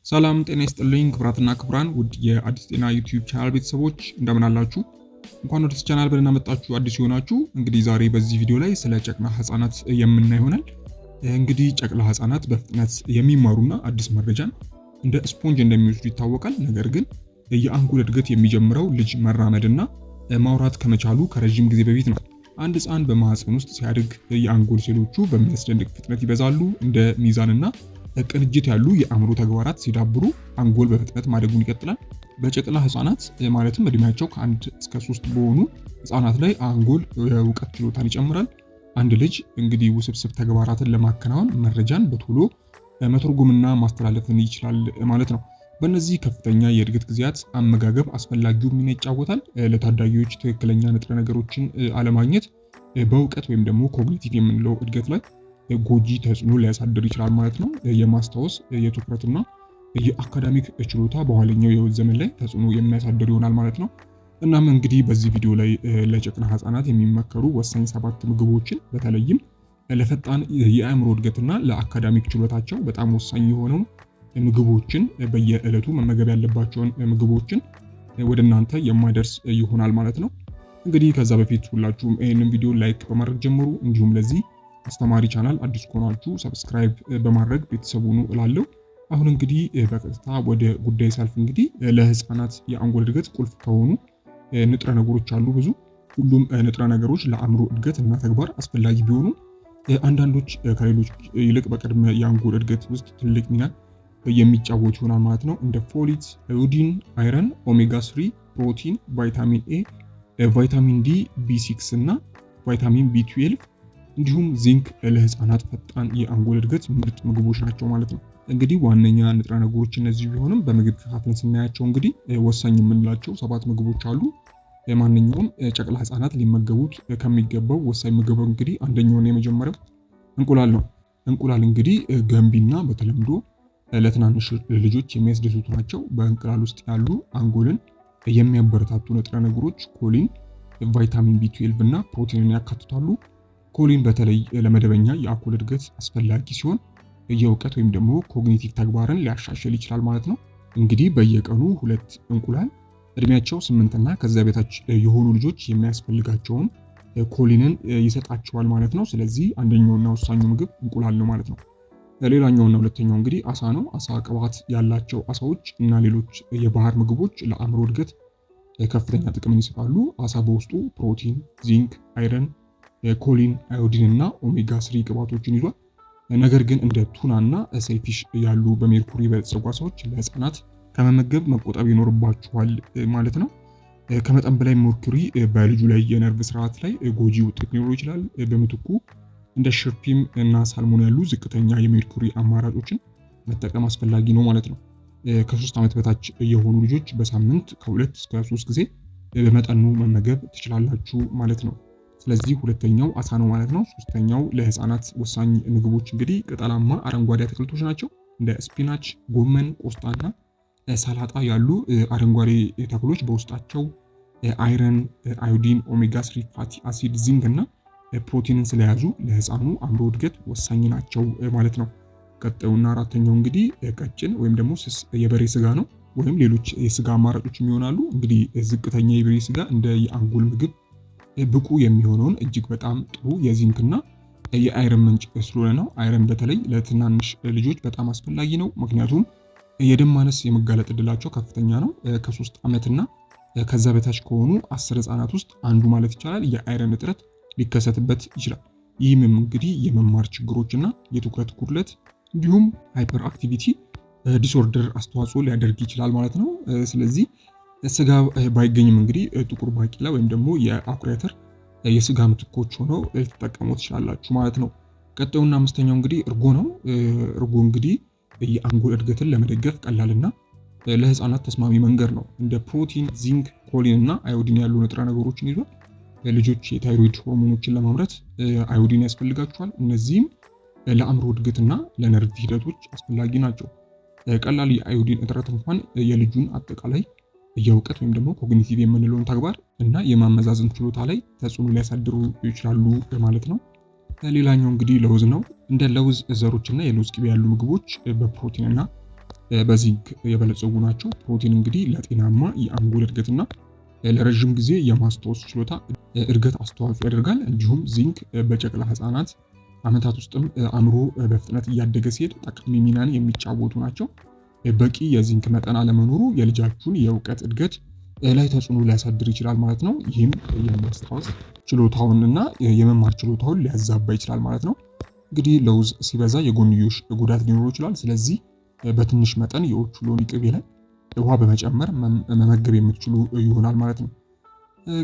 ሰላም ጤና ይስጥልኝ ክቡራትና ክቡራን ውድ የአዲስ ጤና ዩቲዩብ ቻናል ቤተሰቦች እንደምን አላችሁ? እንኳን ወደዚህ ቻናል በደህና መጣችሁ። አዲስ የሆናችሁ እንግዲህ ዛሬ በዚህ ቪዲዮ ላይ ስለ ጨቅላ ህፃናት የምናይ ይሆናል። እንግዲህ ጨቅላ ህፃናት በፍጥነት የሚማሩና አዲስ መረጃን እንደ ስፖንጅ እንደሚወስዱ ይታወቃል። ነገር ግን የአንጎል እድገት የሚጀምረው ልጅ መራመድና ማውራት ከመቻሉ ከረጅም ጊዜ በፊት ነው። አንድ ህፃን በማህፀን ውስጥ ሲያድግ የአንጎል ሴሎቹ በሚያስደንቅ ፍጥነት ይበዛሉ። እንደ ሚዛንና ቅንጅት ያሉ የአእምሮ ተግባራት ሲዳብሩ አንጎል በፍጥነት ማደጉን ይቀጥላል። በጨቅላ ህፃናት ማለትም እድሜያቸው ከ1 እስከ 3 በሆኑ ህፃናት ላይ አንጎል የእውቀት ችሎታን ይጨምራል። አንድ ልጅ እንግዲህ ውስብስብ ተግባራትን ለማከናወን መረጃን በቶሎ መተርጎምና ማስተላለፍን ይችላል ማለት ነው። በእነዚህ ከፍተኛ የእድገት ጊዜያት አመጋገብ አስፈላጊው ሚና ይጫወታል። ለታዳጊዎች ትክክለኛ ንጥረ ነገሮችን አለማግኘት በእውቀት ወይም ደግሞ ኮግኒቲቭ የምንለው እድገት ላይ ጎጂ ተጽዕኖ ሊያሳድር ይችላል ማለት ነው። የማስታወስ የትኩረትና የአካዳሚክ ችሎታ በኋለኛው የህይወት ዘመን ላይ ተጽዕኖ የሚያሳድር ይሆናል ማለት ነው። እናም እንግዲህ በዚህ ቪዲዮ ላይ ለጨቅላ ህፃናት የሚመከሩ ወሳኝ 7 ምግቦችን በተለይም ለፈጣን የአእምሮ እድገትና ለአካዳሚክ ችሎታቸው በጣም ወሳኝ የሆኑ ምግቦችን በየዕለቱ መመገብ ያለባቸውን ምግቦችን ወደ እናንተ የማደርስ ይሆናል ማለት ነው። እንግዲህ ከዛ በፊት ሁላችሁም ይህንን ቪዲዮ ላይክ በማድረግ ጀምሩ። እንዲሁም ለዚህ አስተማሪ ቻናል አዲስ ከሆናችሁ ሰብስክራይብ በማድረግ ቤተሰብ ሁኑ እላለሁ። አሁን እንግዲህ በቀጥታ ወደ ጉዳይ ሳልፍ እንግዲህ ለህፃናት የአንጎል እድገት ቁልፍ ከሆኑ ንጥረ ነገሮች አሉ ብዙ። ሁሉም ንጥረ ነገሮች ለአእምሮ እድገት እና ተግባር አስፈላጊ ቢሆኑ አንዳንዶች ከሌሎች ይልቅ በቅድመ የአንጎል እድገት ውስጥ ትልቅ ሚና የሚጫወቱ ይሆናል ማለት ነው። እንደ ፎሊት፣ አዮዲን፣ አይረን፣ ኦሜጋ 3፣ ፕሮቲን፣ ቫይታሚን ኤ፣ ቫይታሚን ዲ፣ ቢ6 እና ቫይታሚን ቢ12 እንዲሁም ዚንክ ለህፃናት ፈጣን የአንጎል እድገት ምርጥ ምግቦች ናቸው ማለት ነው። እንግዲህ ዋነኛ ንጥረ ነገሮች እነዚህ ቢሆንም በምግብ ከፋፍለን ስናያቸው እንግዲህ ወሳኝ የምንላቸው 7 ምግቦች አሉ። ማንኛውም ጨቅላ ህፃናት ሊመገቡት ከሚገባው ወሳኝ ምግብ እንግዲህ አንደኛውና የመጀመሪያው እንቁላል ነው። እንቁላል እንግዲህ ገንቢና በተለምዶ ለትናንሽ ልጆች የሚያስደስቱ ናቸው። በእንቁላል ውስጥ ያሉ አንጎልን የሚያበረታቱ ንጥረ ነገሮች ኮሊን፣ ቫይታሚን ቢ12 እና ፕሮቲንን ያካትታሉ። ኮሊን በተለይ ለመደበኛ የአንጎል እድገት አስፈላጊ ሲሆን የእውቀት ወይም ደግሞ ኮግኒቲቭ ተግባርን ሊያሻሽል ይችላል ማለት ነው። እንግዲህ በየቀኑ 2 እንቁላል እድሜያቸው 8 እና ከዛ በታች የሆኑ ልጆች የሚያስፈልጋቸውን ኮሊንን ይሰጣቸዋል ማለት ነው። ስለዚህ አንደኛውና ወሳኙ ምግብ እንቁላል ነው ማለት ነው። ሌላኛውና ሁለተኛው እንግዲህ አሳ ነው። አሳ ቅባት ያላቸው አሳዎች እና ሌሎች የባህር ምግቦች ለአእምሮ እድገት ከፍተኛ ጥቅምን ይሰጣሉ። አሳ በውስጡ ፕሮቲን፣ ዚንክ፣ አይረን፣ ኮሊን፣ አዮዲን እና ኦሜጋ 3 ቅባቶችን ይዟል። ነገር ግን እንደ ቱና እና ሴልፊሽ ያሉ በሜርኩሪ የበለጸጉ አሳዎች ለህፃናት ከመመገብ መቆጠብ ይኖርባቸዋል ማለት ነው። ከመጠን በላይ ሜርኩሪ በልጁ ላይ የነርቭ ስርዓት ላይ ጎጂ ውጤት ሊኖረው ይችላል። በምትኩ እንደ ሽርፒም እና ሳልሞን ያሉ ዝቅተኛ የሜርኩሪ አማራጮችን መጠቀም አስፈላጊ ነው ማለት ነው። ከ3 ዓመት በታች የሆኑ ልጆች በሳምንት ከ2 እስከ 3 ጊዜ በመጠኑ መመገብ ትችላላችሁ ማለት ነው። ስለዚህ ሁለተኛው አሳ ነው ማለት ነው። ሶስተኛው ለህፃናት ወሳኝ ምግቦች እንግዲህ ቅጠላማ አረንጓዴ አትክልቶች ናቸው። እንደ ስፒናች፣ ጎመን፣ ቆስጣና ሰላጣ ያሉ አረንጓዴ ተክሎች በውስጣቸው አይረን፣ አዮዲን፣ ኦሜጋ 3 ፋቲ አሲድ፣ ዚንክ እና ፕሮቲንን ስለያዙ ለህፃኑ አእምሮ እድገት ወሳኝ ናቸው ማለት ነው። ቀጣዩና አራተኛው እንግዲህ ቀጭን ወይም ደግሞ ስስ የበሬ ስጋ ነው። ወይም ሌሎች የስጋ አማራጮች ይሆናሉ። እንግዲህ ዝቅተኛ የበሬ ስጋ እንደ የአንጎል ምግብ ብቁ የሚሆነውን እጅግ በጣም ጥሩ የዚንክና የአይረን ምንጭ ስለሆነ ነው። አይረን በተለይ ለትናንሽ ልጆች በጣም አስፈላጊ ነው። ምክንያቱም የደም ማነስ የመጋለጥ እድላቸው ከፍተኛ ነው። ከ3 ዓመትና ከዛ በታች ከሆኑ 10 ህፃናት ውስጥ አንዱ ማለት ይቻላል የአይረን እጥረት ሊከሰትበት ይችላል። ይህም እንግዲህ የመማር ችግሮችና የትኩረት ጉድለት እንዲሁም ሃይፐር አክቲቪቲ ዲስኦርደር አስተዋጽኦ ሊያደርግ ይችላል ማለት ነው። ስለዚህ ስጋ ባይገኝም እንግዲህ ጥቁር ባቂላ ወይም ደግሞ የአኩሪ አተር የስጋ ምትኮች ሆነው ልትጠቀሙ ትችላላችሁ ማለት ነው። ቀጣዩና አምስተኛው እንግዲህ እርጎ ነው። እርጎ እንግዲህ የአንጎል እድገትን ለመደገፍ ቀላልና ለህፃናት ተስማሚ መንገድ ነው። እንደ ፕሮቲን፣ ዚንክ፣ ኮሊን እና አዮዲን ያሉ ንጥረ ነገሮችን ይዟል። ልጆች የታይሮይድ ሆርሞኖችን ለማምረት አዮዲን ያስፈልጋቸዋል። እነዚህም ለአእምሮ እድገትና ለነርቭ ሂደቶች አስፈላጊ ናቸው። ቀላል የአዮዲን እጥረት እንኳን የልጁን አጠቃላይ የእውቀት ወይም ደግሞ ኮግኒቲቭ የምንለውን ተግባር እና የማመዛዘን ችሎታ ላይ ተጽዕኖ ሊያሳድሩ ይችላሉ ማለት ነው። ሌላኛው እንግዲህ ለውዝ ነው። እንደ ለውዝ ዘሮችና የለውዝ ቅቤ ያሉ ምግቦች በፕሮቲን እና በዚንክ የበለጸጉ ናቸው። ፕሮቲን እንግዲህ ለጤናማ የአንጎል እድገትና ለረጅም ጊዜ የማስታወስ ችሎታ እድገት አስተዋጽኦ ያደርጋል። እንዲሁም ዚንክ በጨቅላ ህፃናት ዓመታት ውስጥም አእምሮ በፍጥነት እያደገ ሲሄድ ጠቃሚ ሚናን የሚጫወቱ ናቸው። በቂ የዚንክ መጠን አለመኖሩ የልጃችሁን የእውቀት እድገት ላይ ተጽዕኖ ሊያሳድር ይችላል ማለት ነው። ይህም የማስታወስ ችሎታውንና የመማር ችሎታውን ሊያዛባ ይችላል ማለት ነው። እንግዲህ ለውዝ ሲበዛ የጎንዮሽ ጉዳት ሊኖረው ይችላል። ስለዚህ በትንሽ መጠን የኦቾሎኒ ቅቤ ላይ ውሃ በመጨመር መመገብ የምትችሉ ይሆናል ማለት ነው።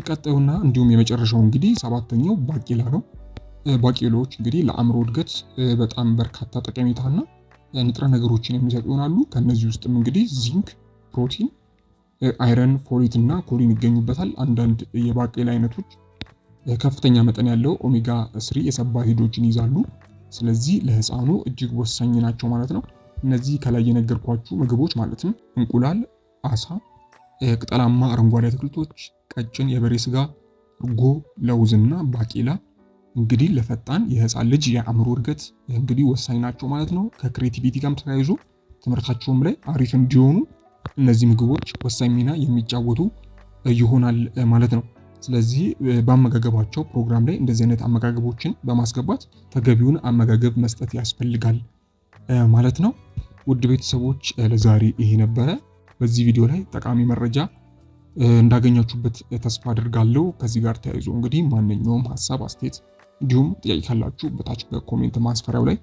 ቀጣዩና እንዲሁም የመጨረሻው እንግዲህ ሰባተኛው ባቄላ ነው። ባቄላዎች እንግዲህ ለአእምሮ እድገት በጣም በርካታ ጠቀሜታና ንጥረ ነገሮችን የሚሰጡ ይሆናሉ። ከነዚህ ውስጥም እንግዲህ ዚንክ፣ ፕሮቲን፣ አይረን፣ ፎሌት እና ኮሊን ይገኙበታል። አንዳንድ የባቄላ አይነቶች ከፍተኛ መጠን ያለው ኦሜጋ 3 የሰባ አሲዶችን ይዛሉ። ስለዚህ ለህፃኑ እጅግ ወሳኝ ናቸው ማለት ነው። እነዚህ ከላይ የነገርኳችሁ ምግቦች ማለትም እንቁላል፣ አሳ፣ ቅጠላማ አረንጓዴ አትክልቶች፣ ቀጭን የበሬ ስጋ፣ እርጎ፣ ለውዝና ባቄላ እንግዲህ ለፈጣን የህፃን ልጅ የአእምሮ እድገት እንግዲህ ወሳኝ ናቸው ማለት ነው። ከክሬቲቪቲ ጋርም ተያይዞ ትምህርታቸውም ላይ አሪፍ እንዲሆኑ እነዚህ ምግቦች ወሳኝ ሚና የሚጫወቱ ይሆናል ማለት ነው። ስለዚህ በአመጋገባቸው ፕሮግራም ላይ እንደዚህ አይነት አመጋገቦችን በማስገባት ተገቢውን አመጋገብ መስጠት ያስፈልጋል ማለት ነው። ውድ ቤተሰቦች ለዛሬ ይሄ ነበረ። በዚህ ቪዲዮ ላይ ጠቃሚ መረጃ እንዳገኛችሁበት ተስፋ አድርጋለሁ። ከዚህ ጋር ተያይዞ እንግዲህ ማንኛውም ሀሳብ፣ አስተያየት እንዲሁም ጥያቄ ካላችሁ በታች በኮሜንት ማስፈሪያው ላይ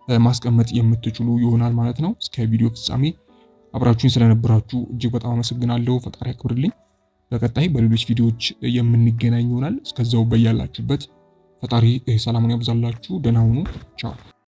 ማስቀመጥ የምትችሉ ይሆናል ማለት ነው። እስከ ቪዲዮ ፍጻሜ አብራችሁኝ ስለነበራችሁ እጅግ በጣም አመሰግናለሁ። ፈጣሪ ያክብርልኝ። በቀጣይ በሌሎች ቪዲዮዎች የምንገናኝ ይሆናል። እስከዛው በያላችሁበት ፈጣሪ ሰላሙን ያብዛላችሁ። ደህና ሁኑ። ቻው